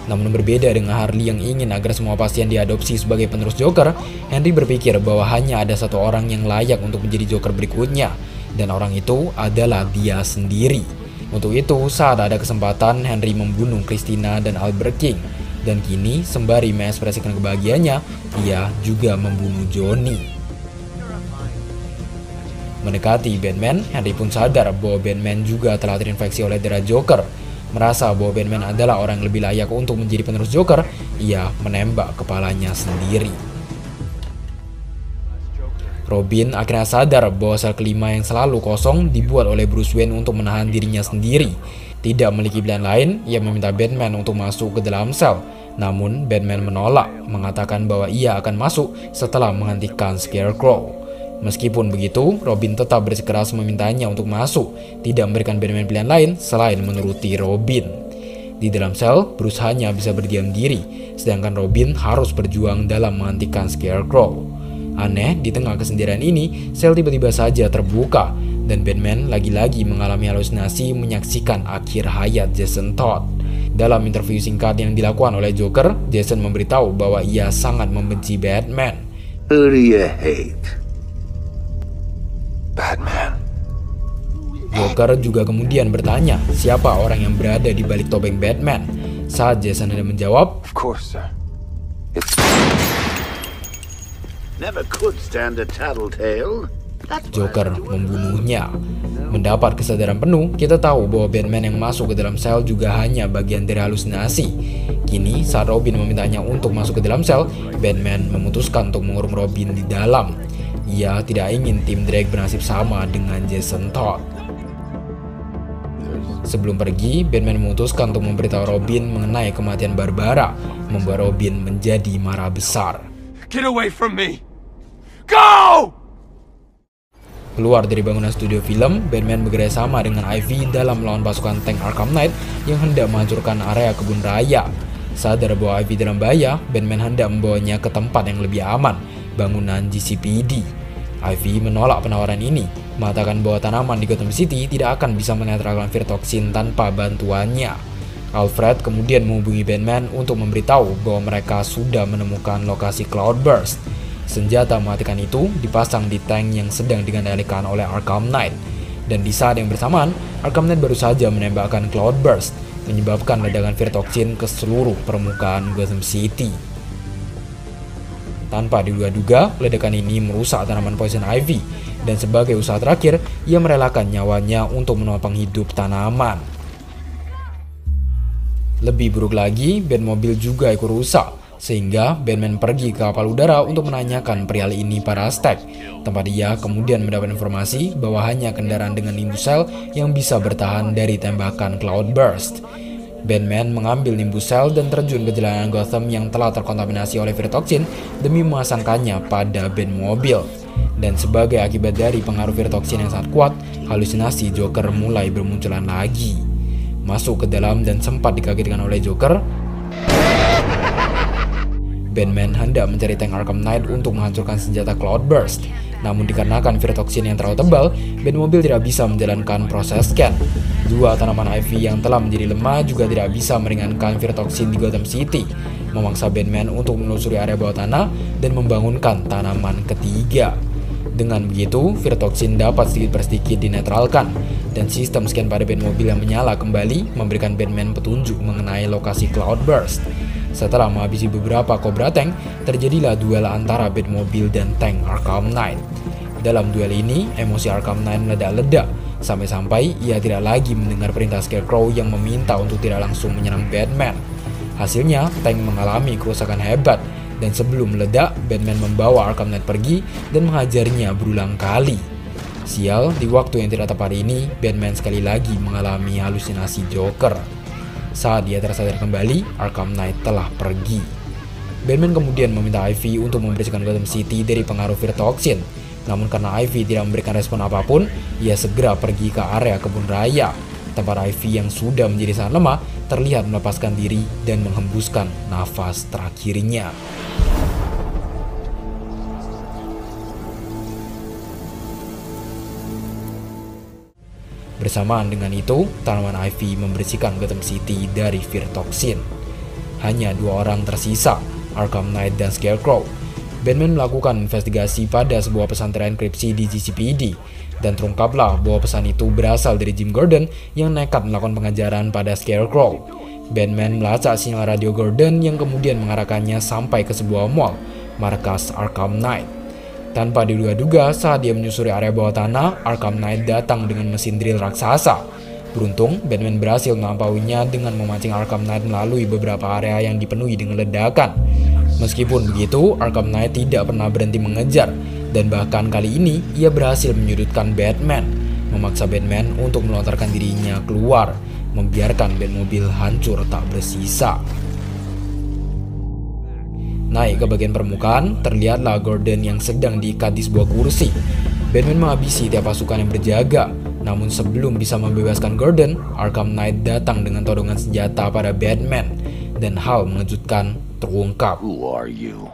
Namun berbeda dengan Harley yang ingin agar semua pasien diadopsi sebagai penerus Joker, Henry berpikir bahwa hanya ada satu orang yang layak untuk menjadi Joker berikutnya, dan orang itu adalah dia sendiri. Untuk itu, saat ada kesempatan, Henry membunuh Christina dan Albert King. Dan kini, sembari mengekspresikan kebahagiaannya, ia juga membunuh Johnny. Mendekati Batman, Henry pun sadar bahwa Batman juga telah terinfeksi oleh darah Joker. Merasa bahwa Batman adalah orang yang lebih layak untuk menjadi penerus Joker, ia menembak kepalanya sendiri. Robin akhirnya sadar bahwa sel kelima yang selalu kosong dibuat oleh Bruce Wayne untuk menahan dirinya sendiri. Tidak memiliki pilihan lain, ia meminta Batman untuk masuk ke dalam sel. Namun Batman menolak, mengatakan bahwa ia akan masuk setelah menghentikan Scarecrow. Meskipun begitu, Robin tetap bersikeras memintanya untuk masuk, tidak memberikan Batman pilihan lain selain menuruti Robin. Di dalam sel, Bruce hanya bisa berdiam diri, sedangkan Robin harus berjuang dalam menghentikan Scarecrow. Aneh, di tengah kesendirian ini, sel tiba-tiba saja terbuka, dan Batman lagi-lagi mengalami halusinasi menyaksikan akhir hayat Jason Todd. Dalam interview singkat yang dilakukan oleh Joker, Jason memberitahu bahwa ia sangat membenci Batman. Who do you hate? Batman. Joker juga kemudian bertanya siapa orang yang berada di balik topeng Batman. Saat Jason hendak menjawab, Of course, sir. It's... Never could stand a tattletale. Joker membunuhnya. Mendapat kesadaran penuh, kita tahu bahwa Batman yang masuk ke dalam sel juga hanya bagian dari halusinasi. Kini, saat Robin memintanya untuk masuk ke dalam sel, Batman memutuskan untuk mengurung Robin di dalam. Ia tidak ingin tim Drake bernasib sama dengan Jason Todd. Sebelum pergi, Batman memutuskan untuk memberitahu Robin mengenai kematian Barbara, membuat Robin menjadi marah besar. Get away from me! Go! Keluar dari bangunan studio film, Batman bekerja sama dengan Ivy dalam melawan pasukan tank Arkham Knight yang hendak menghancurkan area kebun raya. Sadar bahwa Ivy dalam bahaya, Batman hendak membawanya ke tempat yang lebih aman, bangunan GCPD. Ivy menolak penawaran ini, mengatakan bahwa tanaman di Gotham City tidak akan bisa menetralkan virus toksin tanpa bantuannya. Alfred kemudian menghubungi Batman untuk memberitahu bahwa mereka sudah menemukan lokasi Cloudburst. Senjata mematikan itu dipasang di tank yang sedang dikendalikan oleh Arkham Knight. Dan di saat yang bersamaan, Arkham Knight baru saja menembakkan Cloudburst, menyebabkan ledakan Virtoxin ke seluruh permukaan Gotham City. Tanpa diduga-duga, ledakan ini merusak tanaman Poison Ivy, dan sebagai usaha terakhir, ia merelakan nyawanya untuk menopang hidup tanaman. Lebih buruk lagi, Batmobile juga ikut rusak, sehingga Batman pergi ke kapal udara untuk menanyakan perihal ini pada Aztec, tempat dia kemudian mendapat informasi bahwa hanya kendaraan dengan Nimbus Cell yang bisa bertahan dari tembakan Cloudburst. Batman mengambil Nimbus Cell dan terjun ke jalanan Gotham yang telah terkontaminasi oleh Virtoxin demi memasangkannya pada Batmobile. Dan sebagai akibat dari pengaruh Virtoxin yang sangat kuat, halusinasi Joker mulai bermunculan lagi. Masuk ke dalam dan sempat dikagetkan oleh Joker, Batman hendak mencari tank Arkham Knight untuk menghancurkan senjata Cloudburst. Namun dikarenakan Virtoxin yang terlalu tebal, Batmobile tidak bisa menjalankan proses scan. Dua tanaman Ivy yang telah menjadi lemah juga tidak bisa meringankan Virtoxin di Gotham City, memaksa Batman untuk menelusuri area bawah tanah dan membangunkan tanaman ketiga. Dengan begitu, Virtoxin dapat sedikit per sedikit dinetralkan, dan sistem scan pada Batmobile yang menyala kembali memberikan Batman petunjuk mengenai lokasi Cloudburst. Setelah menghabisi beberapa Cobra Tank, terjadilah duel antara Batmobile dan tank Arkham Knight. Dalam duel ini, emosi Arkham Knight meledak-ledak, sampai-sampai ia tidak lagi mendengar perintah Scarecrow yang meminta untuk tidak langsung menyerang Batman. Hasilnya, tank mengalami kerusakan hebat, dan sebelum meledak, Batman membawa Arkham Knight pergi dan menghajarnya berulang kali. Sial, di waktu yang tidak tepat ini, Batman sekali lagi mengalami halusinasi Joker. Saat dia tersadar kembali, Arkham Knight telah pergi. Batman kemudian meminta Ivy untuk membersihkan Gotham City dari pengaruh Virtoxin. Namun karena Ivy tidak memberikan respon apapun, ia segera pergi ke area kebun raya. Tempat Ivy yang sudah menjadi sangat lemah terlihat melepaskan diri dan menghembuskan nafas terakhirnya. Bersamaan dengan itu, tanaman Ivy membersihkan Gotham City dari Virtoxin. Hanya dua orang tersisa, Arkham Knight dan Scarecrow. Batman melakukan investigasi pada sebuah pesantren enkripsi di GCPD, dan terungkaplah bahwa pesan itu berasal dari Jim Gordon yang nekat melakukan pengajaran pada Scarecrow. Batman melacak sinyal radio Gordon yang kemudian mengarahkannya sampai ke sebuah mall, markas Arkham Knight. Tanpa diduga-duga, saat dia menyusuri area bawah tanah, Arkham Knight datang dengan mesin drill raksasa. Beruntung, Batman berhasil melampauinya dengan memancing Arkham Knight melalui beberapa area yang dipenuhi dengan ledakan. Meskipun begitu, Arkham Knight tidak pernah berhenti mengejar, dan bahkan kali ini ia berhasil menyudutkan Batman, memaksa Batman untuk melontarkan dirinya keluar, membiarkan Batmobile hancur tak bersisa. Naik ke bagian permukaan, terlihatlah Gordon yang sedang diikat di sebuah kursi. Batman menghabisi tiap pasukan yang berjaga. Namun sebelum bisa membebaskan Gordon, Arkham Knight datang dengan todongan senjata pada Batman. Dan hal mengejutkan terungkap. Who are you?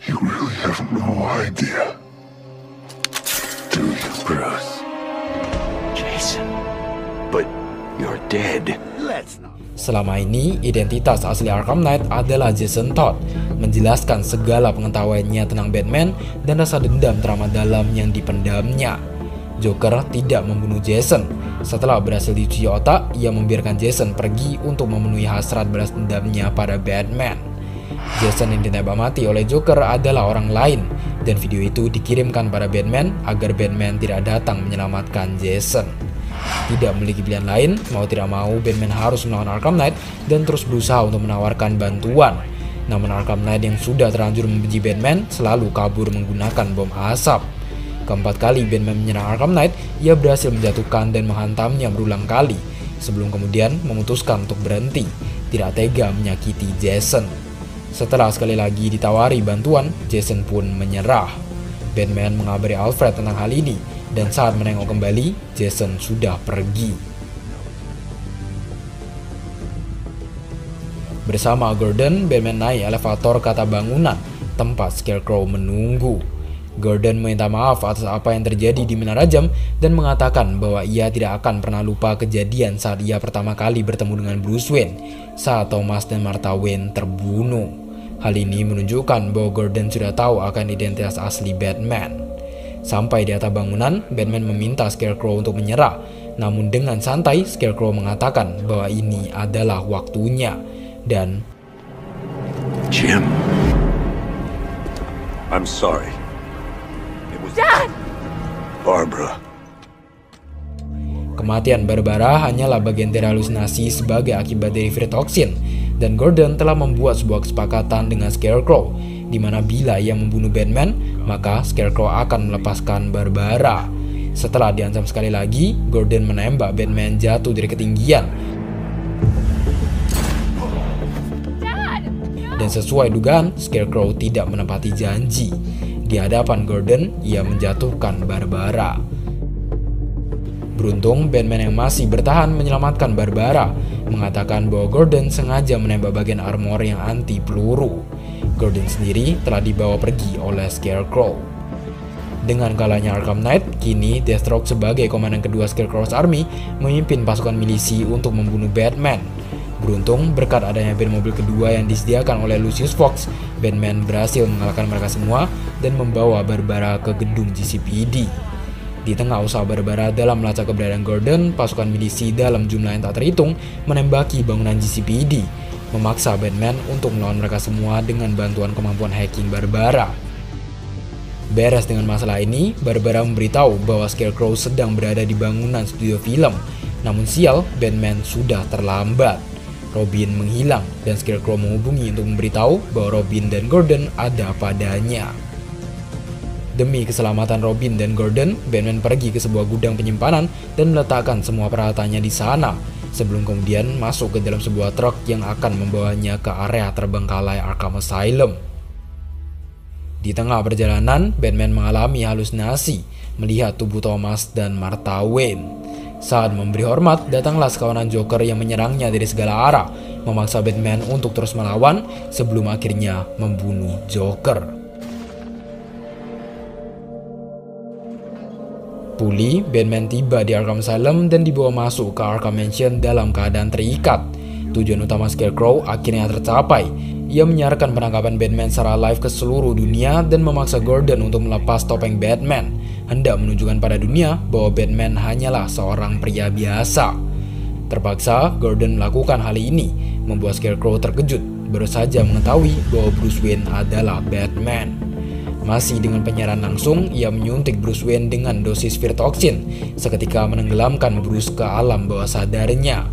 You really have no idea, do you, Bruce? Jason, but you're dead. Let's not. Selama ini, identitas asli Arkham Knight adalah Jason Todd, menjelaskan segala pengetahuannya tentang Batman dan rasa dendam teramat dalam yang dipendamnya. Joker tidak membunuh Jason. Setelah berhasil dicuci otak, ia membiarkan Jason pergi untuk memenuhi hasrat balas dendamnya pada Batman. Jason yang ditembak mati oleh Joker adalah orang lain, dan video itu dikirimkan pada Batman agar Batman tidak datang menyelamatkan Jason. Tidak memiliki pilihan lain, mau tidak mau Batman harus melawan Arkham Knight dan terus berusaha untuk menawarkan bantuan. Namun Arkham Knight yang sudah terlanjur membenci Batman selalu kabur menggunakan bom asap. Keempat kali Batman menyerang Arkham Knight, ia berhasil menjatuhkan dan menghantamnya berulang kali, sebelum kemudian memutuskan untuk berhenti, tidak tega menyakiti Jason. Setelah sekali lagi ditawari bantuan, Jason pun menyerah. Batman mengabari Alfred tentang hal ini, dan saat menengok kembali, Jason sudah pergi. Bersama Gordon, Batman naik elevator ke atap bangunan, tempat Scarecrow menunggu. Gordon meminta maaf atas apa yang terjadi di Menara Jam dan mengatakan bahwa ia tidak akan pernah lupa kejadian saat ia pertama kali bertemu dengan Bruce Wayne saat Thomas dan Martha Wayne terbunuh. Hal ini menunjukkan bahwa Gordon sudah tahu akan identitas asli Batman. Sampai di atas bangunan, Batman meminta Scarecrow untuk menyerah. Namun dengan santai, Scarecrow mengatakan bahwa ini adalah waktunya. Dan Jim. I'm sorry. Dad! Barbara. kematian Barbara hanyalah bagian dari halusinasi sebagai akibat dari Aflatoxin, dan Gordon telah membuat sebuah kesepakatan dengan Scarecrow, di mana bila ia membunuh Batman, maka Scarecrow akan melepaskan Barbara. Setelah diancam sekali lagi, Gordon menembak Batman jatuh dari ketinggian. Dan sesuai dugaan, Scarecrow tidak menepati janji. Di hadapan Gordon, ia menjatuhkan Barbara. Beruntung, Batman yang masih bertahan menyelamatkan Barbara, mengatakan bahwa Gordon sengaja menembak bagian armor yang anti peluru. Gordon sendiri telah dibawa pergi oleh Scarecrow. Dengan kalahnya Arkham Knight, kini Deathstroke sebagai komandan kedua Scarecrow's Army memimpin pasukan milisi untuk membunuh Batman. Beruntung, berkat adanya band mobil kedua yang disediakan oleh Lucius Fox, Batman berhasil mengalahkan mereka semua dan membawa Barbara ke gedung GCPD. Di tengah usaha Barbara dalam melacak keberadaan Gordon, pasukan milisi dalam jumlah yang tak terhitung menembaki bangunan GCPD, memaksa Batman untuk melawan mereka semua dengan bantuan kemampuan hacking Barbara. Beres dengan masalah ini, Barbara memberitahu bahwa Scarecrow sedang berada di bangunan studio film. Namun sial, Batman sudah terlambat. Robin menghilang dan Scarecrow menghubungi untuk memberitahu bahwa Robin dan Gordon ada padanya. Demi keselamatan Robin dan Gordon, Batman pergi ke sebuah gudang penyimpanan dan meletakkan semua peralatannya di sana, sebelum kemudian masuk ke dalam sebuah truk yang akan membawanya ke area terbengkalai Arkham Asylum. Di tengah perjalanan, Batman mengalami halusinasi melihat tubuh Thomas dan Martha Wayne. Saat memberi hormat, datanglah sekawanan Joker yang menyerangnya dari segala arah, memaksa Batman untuk terus melawan sebelum akhirnya membunuh Joker. Pulih, Batman tiba di Arkham Asylum dan dibawa masuk ke Arkham Mansion dalam keadaan terikat. Tujuan utama Scarecrow akhirnya tercapai. Ia menyiarkan penangkapan Batman secara live ke seluruh dunia dan memaksa Gordon untuk melepas topeng Batman, hendak menunjukkan pada dunia bahwa Batman hanyalah seorang pria biasa. Terpaksa, Gordon melakukan hal ini, membuat Scarecrow terkejut, baru saja mengetahui bahwa Bruce Wayne adalah Batman. Masih dengan penyiaran langsung, ia menyuntik Bruce Wayne dengan dosis Aflatoxin, seketika menenggelamkan Bruce ke alam bawah sadarnya.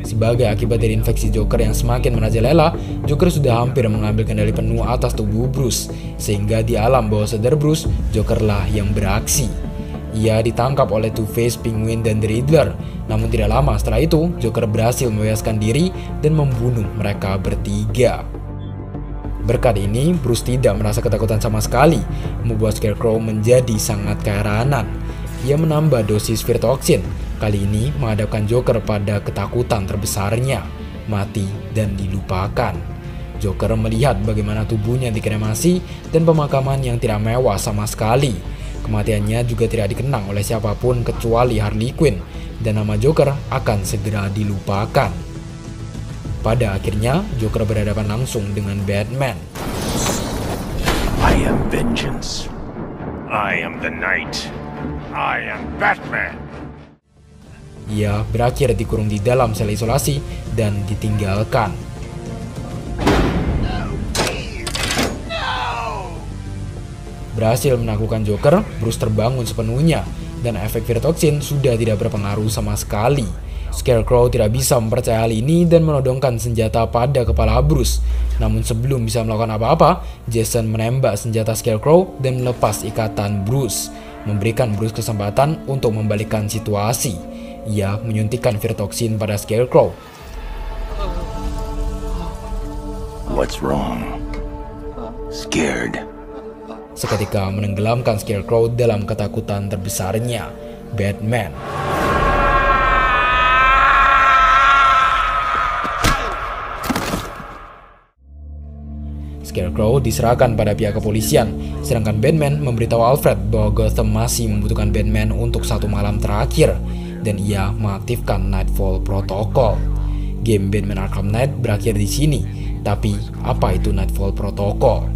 Sebagai akibat dari infeksi Joker yang semakin merajalela, Joker sudah hampir mengambil kendali penuh atas tubuh Bruce, sehingga di alam bawah sadar Bruce, Jokerlah yang beraksi. Ia ditangkap oleh Two-Face, Penguin, dan The Riddler. Namun tidak lama setelah itu, Joker berhasil membebaskan diri dan membunuh mereka bertiga. Berkat ini, Bruce tidak merasa ketakutan sama sekali, membuat Scarecrow menjadi sangat keheranan. Ia menambah dosis Aflatoxin, kali ini menghadapkan Joker pada ketakutan terbesarnya, mati dan dilupakan. Joker melihat bagaimana tubuhnya dikremasi dan pemakaman yang tidak mewah sama sekali. Kematiannya juga tidak dikenang oleh siapapun kecuali Harley Quinn, dan nama Joker akan segera dilupakan. Pada akhirnya, Joker berhadapan langsung dengan Batman. I am vengeance. I am the Knight. I am Batman. Ia berakhir dikurung di dalam sel isolasi dan ditinggalkan. Berhasil menaklukkan Joker, Bruce terbangun sepenuhnya dan efek Aflatoxin sudah tidak berpengaruh sama sekali. Scarecrow tidak bisa mempercayai hal ini dan menodongkan senjata pada kepala Bruce. Namun sebelum bisa melakukan apa-apa, Jason menembak senjata Scarecrow dan melepas ikatan Bruce, memberikan Bruce kesempatan untuk membalikkan situasi. Ia menyuntikkan Aflatoxin pada Scarecrow. What's wrong? Scared. Seketika menenggelamkan Scarecrow dalam ketakutan terbesarnya, Batman. Scarecrow diserahkan pada pihak kepolisian, sedangkan Batman memberitahu Alfred bahwa Gotham masih membutuhkan Batman untuk satu malam terakhir, dan ia mengaktifkan Nightfall Protocol. Game Batman Arkham Knight berakhir di sini, tapi apa itu Nightfall Protocol?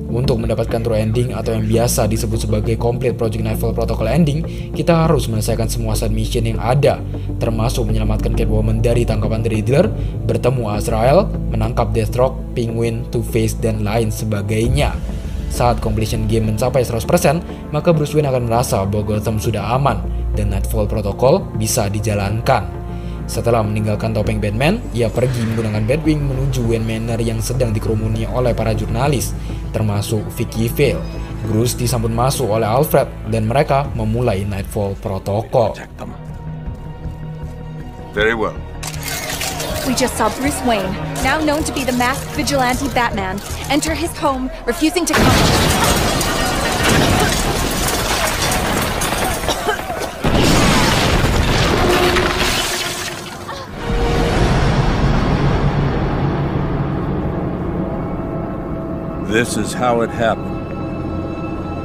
Untuk mendapatkan true ending atau yang biasa disebut sebagai complete Project Nightfall Protocol ending, kita harus menyelesaikan semua side mission yang ada, termasuk menyelamatkan Catwoman dari tangkapan The Riddler, bertemu Azrael, menangkap Deathstroke, Penguin, Two-Face, dan lain sebagainya. Saat completion game mencapai 100%, maka Bruce Wayne akan merasa bahwa Gotham sudah aman dan Nightfall Protocol bisa dijalankan. Setelah meninggalkan topeng Batman, ia pergi menggunakan Batwing menuju Wayne Manor yang sedang dikerumuni oleh para jurnalis, termasuk Vicky Vale. Bruce disambut masuk oleh Alfred dan mereka memulai Nightfall Protocol. Very well. We just saw Bruce Wayne, now known to be the masked vigilante Batman, enter his home, refusing to come. This is how it happened.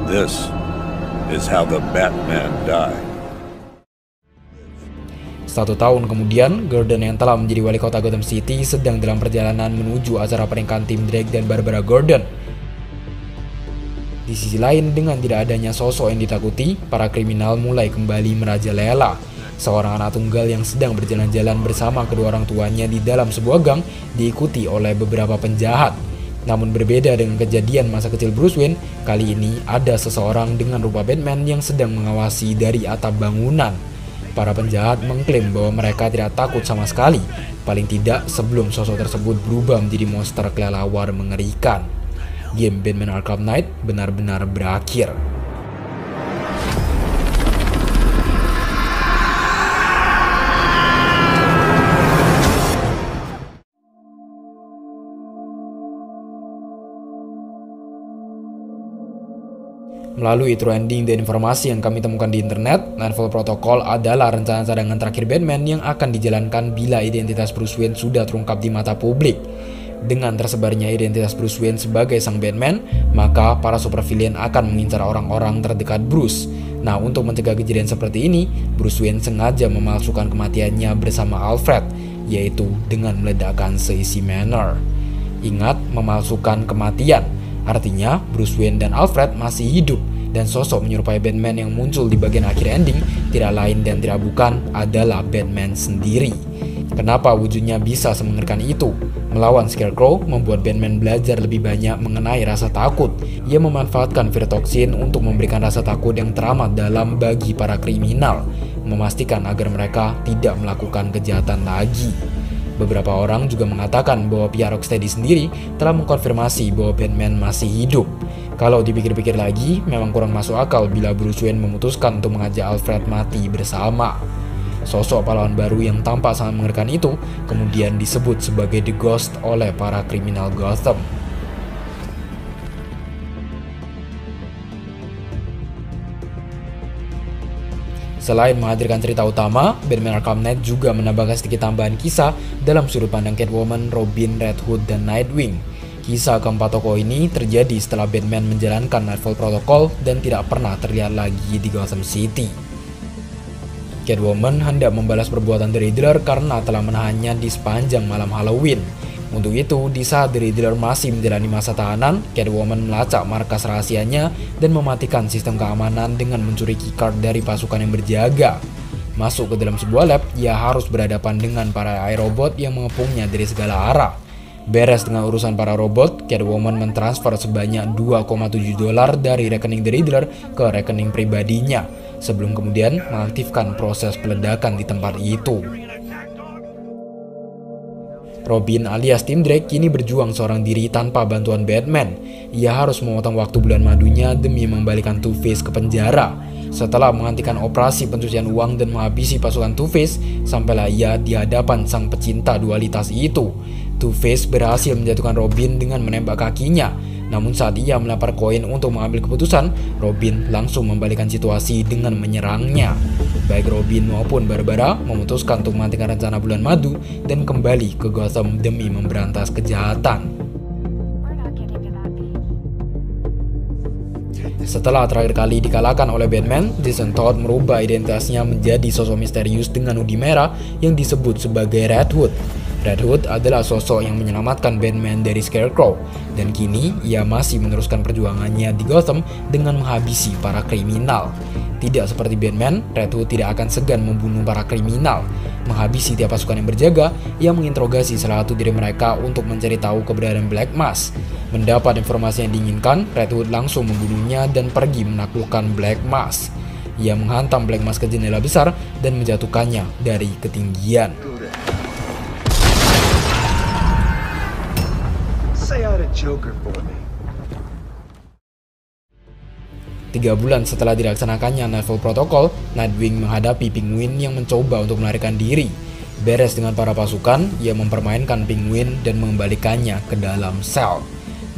This is how the Batman died. 1 tahun kemudian, Gordon yang telah menjadi wali kota Gotham City sedang dalam perjalanan menuju acara pernikahan Tim Drake dan Barbara Gordon. Di sisi lain, dengan tidak adanya sosok yang ditakuti, para kriminal mulai kembali merajalela. Seorang anak tunggal yang sedang berjalan-jalan bersama kedua orang tuanya di dalam sebuah gang diikuti oleh beberapa penjahat. Namun berbeda dengan kejadian masa kecil Bruce Wayne, kali ini ada seseorang dengan rupa Batman yang sedang mengawasi dari atap bangunan. Para penjahat mengklaim bahwa mereka tidak takut sama sekali, paling tidak sebelum sosok tersebut berubah menjadi monster kelelawar mengerikan. Game Batman Arkham Knight benar-benar berakhir. Melalui true ending dan informasi yang kami temukan di internet, Nightfall Protocol adalah rencana cadangan terakhir Batman yang akan dijalankan bila identitas Bruce Wayne sudah terungkap di mata publik. Dengan tersebarnya identitas Bruce Wayne sebagai sang Batman, maka para supervillain akan mengincar orang-orang terdekat Bruce. Nah, untuk mencegah kejadian seperti ini, Bruce Wayne sengaja memalsukan kematiannya bersama Alfred, yaitu dengan meledakkan seisi manor. Ingat, memalsukan kematian. Artinya, Bruce Wayne dan Alfred masih hidup, dan sosok menyerupai Batman yang muncul di bagian akhir ending tidak lain dan tidak bukan adalah Batman sendiri. Kenapa wujudnya bisa semengerikan itu? Melawan Scarecrow membuat Batman belajar lebih banyak mengenai rasa takut. Ia memanfaatkan Fear-Toxin untuk memberikan rasa takut yang teramat dalam bagi para kriminal, memastikan agar mereka tidak melakukan kejahatan lagi. Beberapa orang juga mengatakan bahwa pihak Rocksteady sendiri telah mengkonfirmasi bahwa Batman masih hidup. Kalau dipikir-pikir lagi, memang kurang masuk akal bila Bruce Wayne memutuskan untuk mengajak Alfred mati bersama. Sosok pahlawan baru yang tampak sangat mengerikan itu kemudian disebut sebagai The Ghost oleh para kriminal Gotham. Selain menghadirkan cerita utama, Batman Arkham Knight juga menambahkan sedikit tambahan kisah dalam sudut pandang Catwoman, Robin, Red Hood, dan Nightwing. Kisah keempat tokoh ini terjadi setelah Batman menjalankan Nightfall Protocol dan tidak pernah terlihat lagi di Gotham City. Catwoman hendak membalas perbuatan The Riddler karena telah menahannya di sepanjang malam Halloween. Untuk itu, di saat The Riddler masih menjalani masa tahanan, Catwoman melacak markas rahasianya dan mematikan sistem keamanan dengan mencuri keycard dari pasukan yang berjaga. Masuk ke dalam sebuah lab, ia harus berhadapan dengan para iRobot yang mengepungnya dari segala arah. Beres dengan urusan para robot, Catwoman mentransfer sebanyak $2,7 dari rekening The Riddler ke rekening pribadinya, sebelum kemudian mengaktifkan proses peledakan di tempat itu. Robin alias Tim Drake kini berjuang seorang diri tanpa bantuan Batman. Ia harus memotong waktu bulan madunya demi mengembalikan Two-Face ke penjara. Setelah menghentikan operasi pencucian uang dan menghabisi pasukan Two-Face, sampailah ia di hadapan sang pecinta dualitas itu. Two-Face berhasil menjatuhkan Robin dengan menembak kakinya. Namun saat ia melempar koin untuk mengambil keputusan, Robin langsung membalikan situasi dengan menyerangnya. Baik Robin maupun Barbara memutuskan untuk menghentikan rencana Bulan Madu dan kembali ke Gotham demi memberantas kejahatan. Setelah terakhir kali dikalahkan oleh Batman, Jason Todd merubah identitasnya menjadi sosok misterius dengan hoodie merah yang disebut sebagai Red Hood. Red Hood adalah sosok yang menyelamatkan Batman dari Scarecrow, dan kini ia masih meneruskan perjuangannya di Gotham dengan menghabisi para kriminal. Tidak seperti Batman, Red Hood tidak akan segan membunuh para kriminal. Menghabisi tiap pasukan yang berjaga, ia menginterogasi salah satu dari mereka untuk mencari tahu keberadaan Black Mask. Mendapat informasi yang diinginkan, Red Hood langsung membunuhnya dan pergi menaklukkan Black Mask. Ia menghantam Black Mask ke jendela besar dan menjatuhkannya dari ketinggian. Say out a Joker for me. 3 bulan setelah dilaksanakannya Nightfall Protocol, Nightwing menghadapi Penguin yang mencoba untuk melarikan diri. Beres dengan para pasukan, ia mempermainkan Penguin dan mengembalikannya ke dalam sel.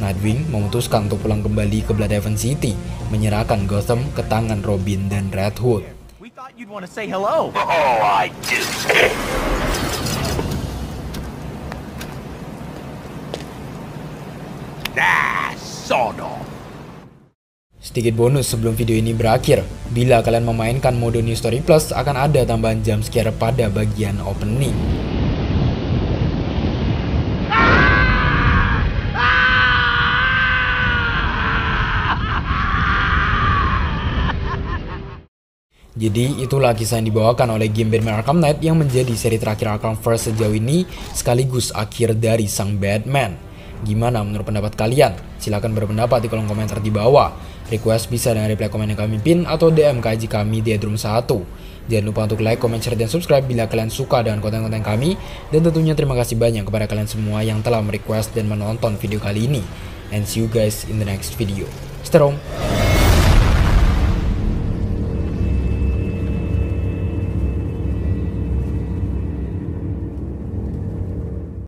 Nightwing memutuskan untuk pulang kembali ke Bloodhaven City, menyerahkan Gotham ke tangan Robin dan Red Hood. We thought you'd want to say hello. Oh, I do. Sawed off. Sedikit bonus sebelum video ini berakhir, bila kalian memainkan mode New Story Plus akan ada tambahan jump scare pada bagian opening. Jadi itulah kisah yang dibawakan oleh game Batman Arkham Knight yang menjadi seri terakhir Arkhamverse sejauh ini, sekaligus akhir dari sang Batman. Gimana menurut pendapat kalian? Silahkan berpendapat di kolom komentar di bawah. Request bisa dengan reply komen yang kami pin atau DM ke IG kami di Headroom 1. Jangan lupa untuk like, comment, share, dan subscribe bila kalian suka dengan konten-konten kami. Dan tentunya terima kasih banyak kepada kalian semua yang telah merequest dan menonton video kali ini. And see you guys in the next video. Stay home.